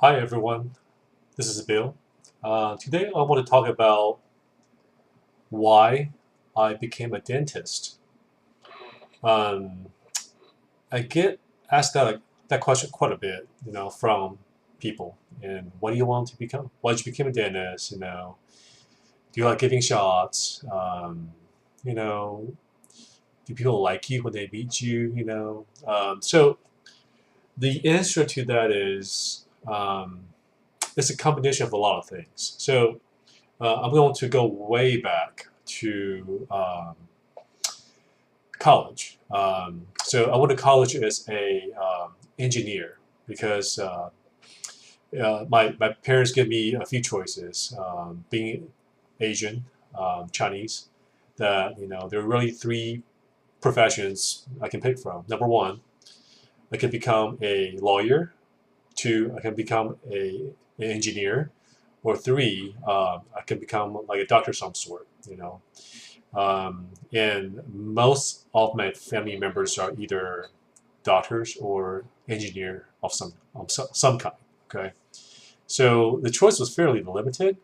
Hi everyone, this is Bill. Today I want to talk about why I became a dentist. Um, I get asked that question quite a bit, from people. And what do you want to become? Why did you become a dentist? Do you like giving shots? You know, do people like you when they meet you? So the answer to that is it's a combination of a lot of things. So I'm going to go way back to college. So I went to college as a engineer because my parents gave me a few choices. Being Asian, Chinese, that there are really three professions I can pick from. Number one, I can become a lawyer. Two, I can become an engineer. Or three, I can become like a doctor of some sort. And most of my family members are either doctors or engineer of some kind. Okay, so the choice was fairly limited,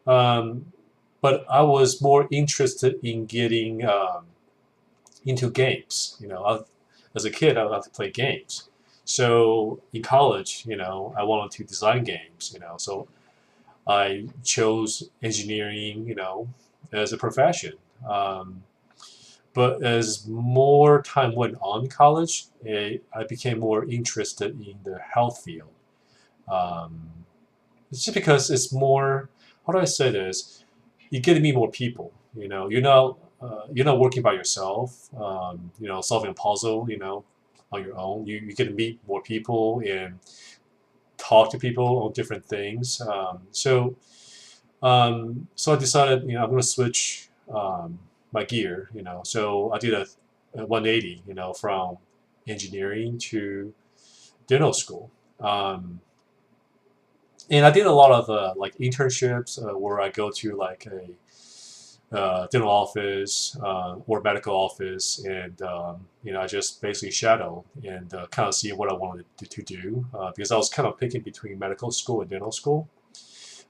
um, but I was more interested in getting into games. As a kid, I loved to play games. So in college, I wanted to design games. So I chose engineering, as a profession. Um, but as more time went on in college, I became more interested in the health field. Um, it's just because it's more, how do I say this? You get to meet more people. You're not working by yourself. Solving a puzzle. On your own. You get to meet more people and talk to people on different things. So I decided, I'm going to switch my gear. So I did a 180, from engineering to dental school. And I did a lot of like internships where I go to like a dental office or medical office, and I just basically shadow and kind of see what I wanted to do because I was kind of picking between medical school and dental school.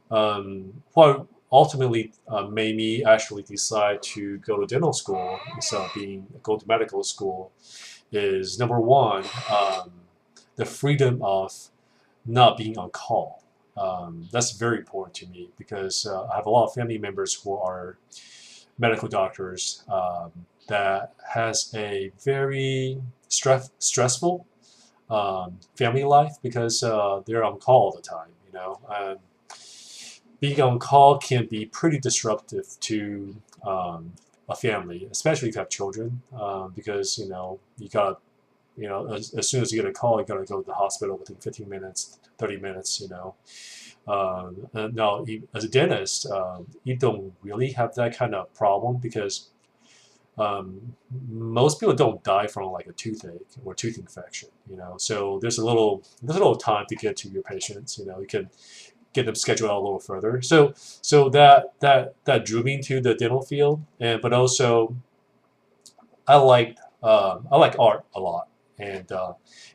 What ultimately made me actually decide to go to dental school instead of go to medical school is number one, the freedom of not being on call. That's very important to me because I have a lot of family members who are medical doctors that has a very stressful family life because they're on call all the time. Being on call can be pretty disruptive to a family, especially if you have children, because you got as soon as you get a call, you got to go to the hospital within 15 minutes, 30 minutes. Now, as a dentist, you don't really have that kind of problem because most people don't die from like a toothache or tooth infection. So there's a little time to get to your patients. You can get them scheduled out a little further. So that drew me into the dental field, and but also I like art a lot, and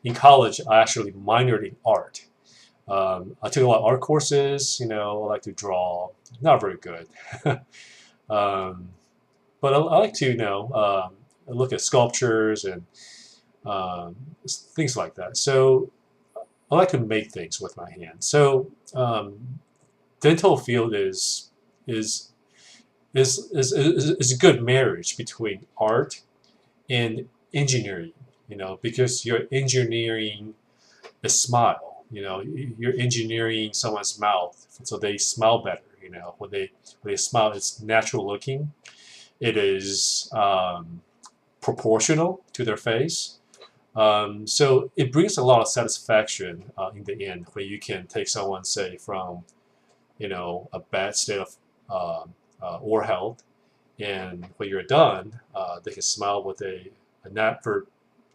in college I actually minored in art. I took a lot of art courses. I like to draw, not very good, um, but I like to look at sculptures and um, things like that. So I like to make things with my hands. So dental field is is a good marriage between art and engineering. Because you're engineering a smile. You're engineering someone's mouth so they smile better. When they smile, it's natural looking. It is proportional to their face. So it brings a lot of satisfaction in the end when you can take someone, say, from a bad state of oral health, and when you're done, they can smile with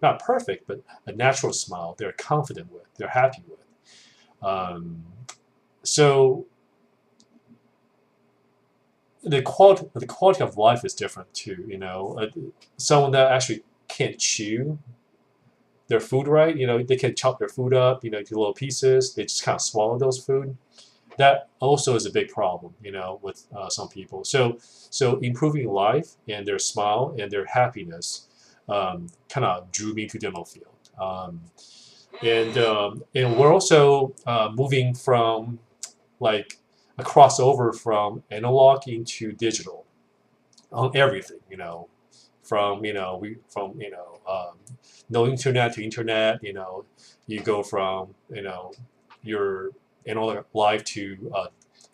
not perfect, but a natural smile. They're confident with, they're happy with. Um, so the quality of life is different too. Someone that actually can't chew their food right. They can chop their food up, into little pieces. They just kind of swallow those food. That also is a big problem, with some people. So improving life and their smile and their happiness kind of drew me to dental field. And we're also moving from like a crossover from analog into digital on everything, from no internet to internet. You go from your analog life to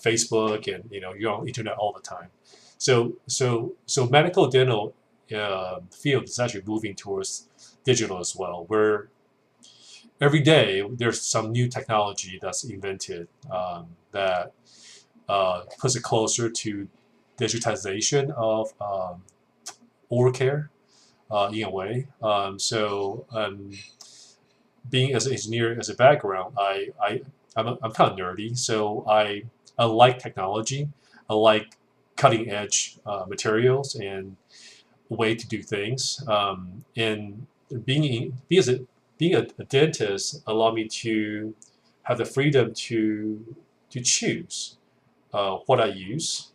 Facebook, and you're on internet all the time. So medical dental field is actually moving towards digital as well, where every day there's some new technology that's invented that puts it closer to digitization of oral care in a way. Being as an engineer as a background, I'm kind of nerdy, so I like technology. I like cutting edge materials and way to do things. And being a dentist allowed me to have the freedom to choose what I use,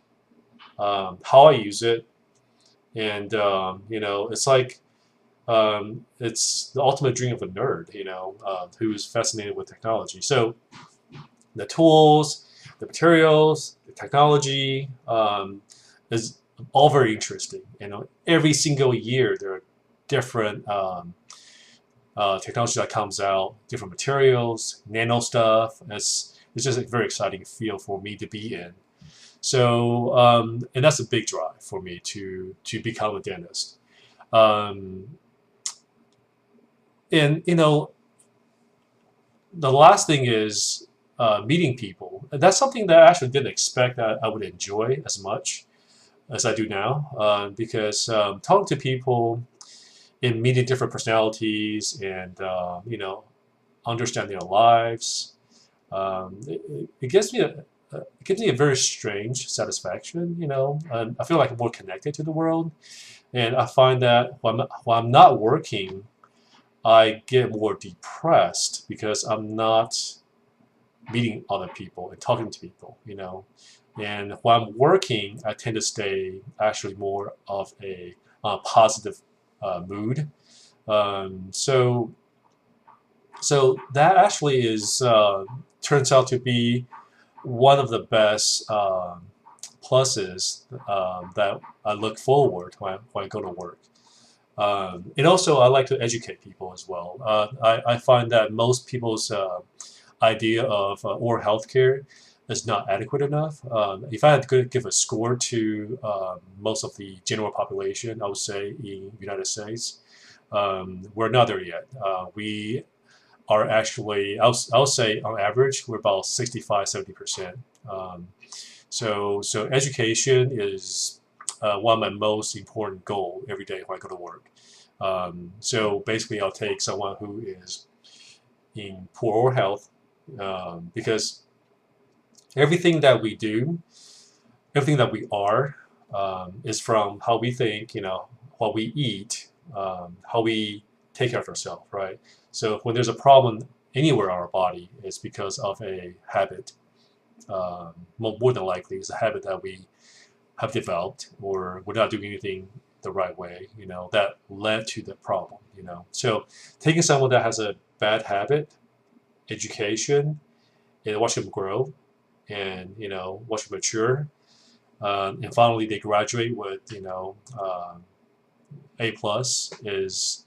how I use it, and it's like it's the ultimate dream of a nerd, who is fascinated with technology. So the tools, the materials, the technology is all very interesting. Every single year there are different technology that comes out, different materials, nano stuff. It's just a very exciting field for me to be in. So and that's a big drive for me to become a dentist. And the last thing is meeting people. And that's something that I actually didn't expect that I would enjoy as much as I do now, because talking to people and meeting different personalities and understanding their lives, it gives me a very strange satisfaction. And I feel like I'm more connected to the world, and I find that when I'm not working, I get more depressed because I'm not meeting other people and talking to people. And when I'm working, I tend to stay actually more of a positive mood. So that actually is turns out to be one of the best pluses that I look forward when I go to work. And also, I like to educate people as well. I find that most people's idea of oral health care is not adequate enough. If I had to give a score to most of the general population, I would say in the United States, we're not there yet. We are actually, I'll say on average, we're about 65, 70%. So education is one of my most important goals every day when I go to work. So basically, I'll take someone who is in poor oral health, because everything that we do, everything that we are, is from how we think, what we eat, how we take care of ourselves, right? So when there's a problem anywhere in our body, it's because of a habit. More than likely, it's a habit that we have developed, or we're not doing anything the right way, that led to the problem, So taking someone that has a bad habit, education, and watch them grow, and watch them mature, and finally they graduate with A plus is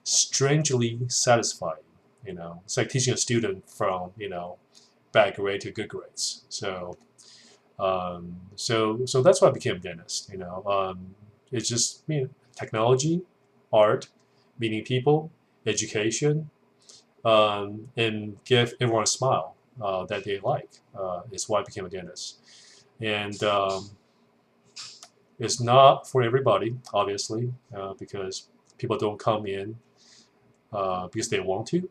strangely satisfying. It's like teaching a student from bad grade to good grades. So that's why I became a dentist. It's just technology, art, meeting people, education, and give everyone a smile that they like. Is why I became a dentist. And it's not for everybody, obviously, because people don't come in because they want to.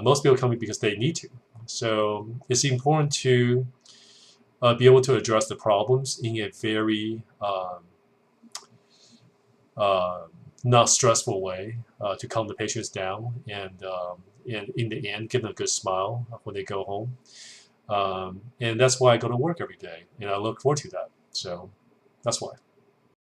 Most people come in because they need to. So it's important to be able to address the problems in a very not stressful way, to calm the patients down, and in the end, give them a good smile when they go home. And that's why I go to work every day, and I look forward to that. So that's why.